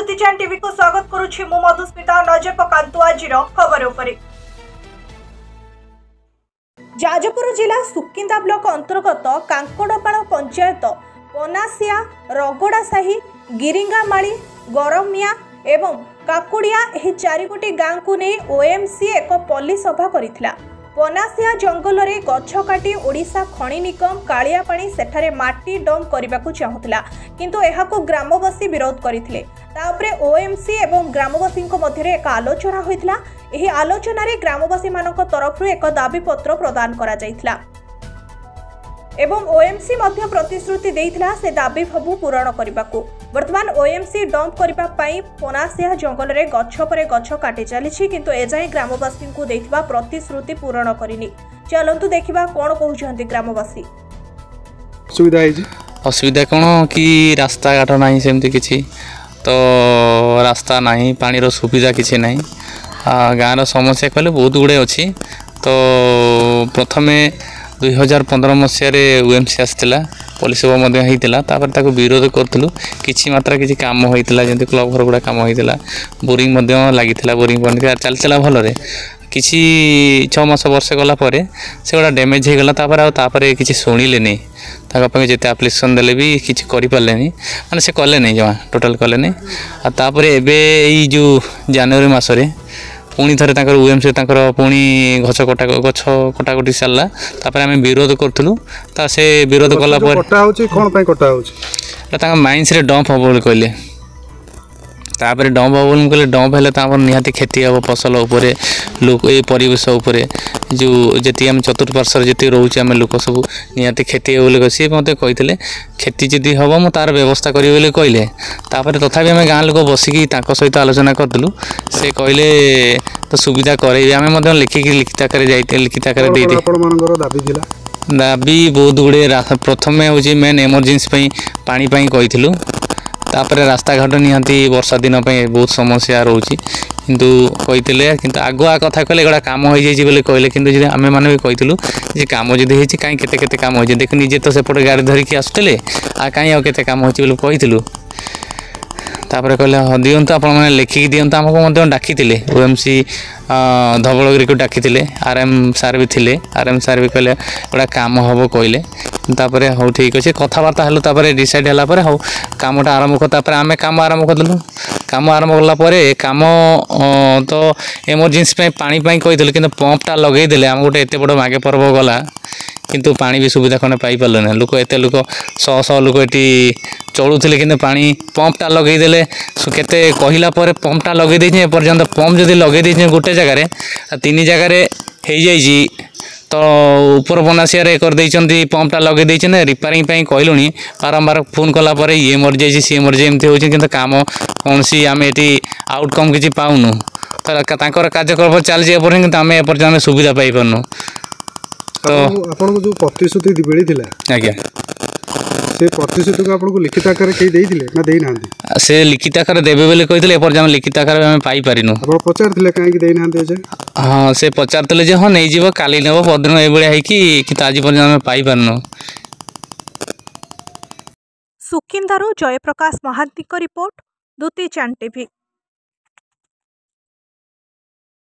दुतीचान TV को स्वागत करुछि मु मधुस्मिता। नजर पकांतु आजिर खबर उपरे। जाजपुर जिला सुकिंदा ब्लॉक अंतर्गत कांकोड़पाड़ पंचायत पनासिया रगड़ासाही गिरिंगामाली गरमिया एवं काकुड़िया एही चारिगोटी गाँ को नहीं ओएमसी एक पल्ली सभा करिथिला। पनासिया जंगल रे गछ काटी ओडिशा खनि निगम कालिया पानी सेठारे माटी डंप करबाकू चाहुतला, किंतु एहाको ग्रामवासी विरोध करथिले। तापरे ओएमसी एवं ग्रामवासी मध्य एक आलोचना होइतला। एही आलोचना रे ग्रामवासी मानक तरफ एक दाबी पत्र प्रदान करा जाइतला एवं ओएमसी मध्य प्रतिश्रुति देइतला से दाबी सबु पूरण करबाकू। वर्तमान ओएमसी डंप करबा पई पनासिया जंगल रे गछ परे गछ काटी चलीछि, किंतु एजाय ग्रामवासी को देइतबा प्रतिश्रुति पूरण करिनि। चलंतु देखिबा कोन कहउछन्ति ग्रामवासी। असुविधा कोन कि रास्ता घाट नाही, सेमति किछि तो रास्ता नाही, पानी रो सुविधा किछि नाही। गाँव रो समस्या कहले बहुत गुड़े अच्छी। तो प्रथमे 2015 मसीह ओएमसी आसला, पुलिस होता विरोध करूँ। किसी मात्रा किसी कम होता जमी क्लब घर गुड़ा कम होता, बोरिंग लगी बोरिंग बन चलता भलरे। किसी 6 मास वर्ष गलापर से गुड़ा डैमेज हो गला। किसी शुणिले नहीं, जिते आप्लिकेसन देले भी किसी करें माने से कले नहीं, जमा टोटाल कले नहीं। तापर एबे जो जनवरी मसरे पुणी थे ओएमसी पुणी गछ कटाकटी सारा। आम विरोध करूँ, से विरोध कला माइंस डंप हम बोली कहले। तापर डंप हम बोली कहले, डंप हेल्ले तो निहाती क्षति हम फसल उपर लोक ये परिवेश उपर जो जी आम चतुर्पार्श्वर जी रोचे आम लोक सब निहाती क्षति हो सी मत कहते क्षति जदि हम मुझे तार व्यवस्था करी कहले। तापर तथापि आम गाँव लोक बसिकी सहित आलोचना करूँ। से कहले तो सुविधा करे आम लिखित आकार लिखित आकार दाबी बहुत गुड़े। प्रथम हूँ मेन एमरजेंसी पानी कही, तापर रास्ता घाट निहाती वर्षा दिन बहुत समस्या रोचे, किंतु कहते किंतु आगुआ कथा कहले गोटा कम हो जाए कहले। किंतु आम मैंने भी कहूँ जे कम जदि होती कहीं केते कम हो देख निजे तो सेपटे गाड़ी धरिकी आसुले कहीं आउ केते कम होती कहूँ। तापर कहले हाँ दिंतु आप लिखिकी दिंतु। आमको डाकी ओएमसी धवलगिरी को डाकी आरएम सार भी थे। आरएम सार भी कहले गोटा कम हम कहले। तापर हाँ ठीक अच्छे कथबार्ता हेलु। तापर डिसाइड है हाँ कमटा आरंभ कर आम कम आरंभ करदेलु। कम आरंभ कलापर कम तो एमरजेंसी पानी कही कि पंपटा लगेदेले आम गोटे एत बड़ मागे पर्व गला, किंतु पानी भी सुविधा खंडे पाई पारे ना। लोक एत लोक 100 लोक ये चलुले कि पानी पंपटा लगेदेले केते कहला पंपटा लगे एपर्यंत पंप जदि लगे गोटे जगार 3 जगार हो जाइए तो ऊपर बनासिया कर पंपटा लगे रिपेयरिंग कहलुँ। बारंबार फोन कलापर ये मर जाए सी मर जाए एमती हो कि कम कौन सी आम ये आउटकम किसी पाऊनु। तो कार्यकलाप चलती कि आम एपर्यंत सुविधा पाई पारनु। तो आपन जो प्रतिश्रुति मिली आज्ञा से प्रतिश्रुति को आपको लिखित आकार कहीं देइथिले ना देई नांदी? से लिखित आकार देबे बेले कहितले, एपर्यंत लिखित आकार आम पाई पारिनु। आप पचारथिले काहे कि देई नांदी जे? हाँ से पचारथिले जे हाँ नहीं जीव काली नेब पदन ए बेले है कि आज पर्यंत आम पाई पारनु। सुकिंदारू जयप्रकाश महांती को रिपोर्ट, दुतीचान टीवी।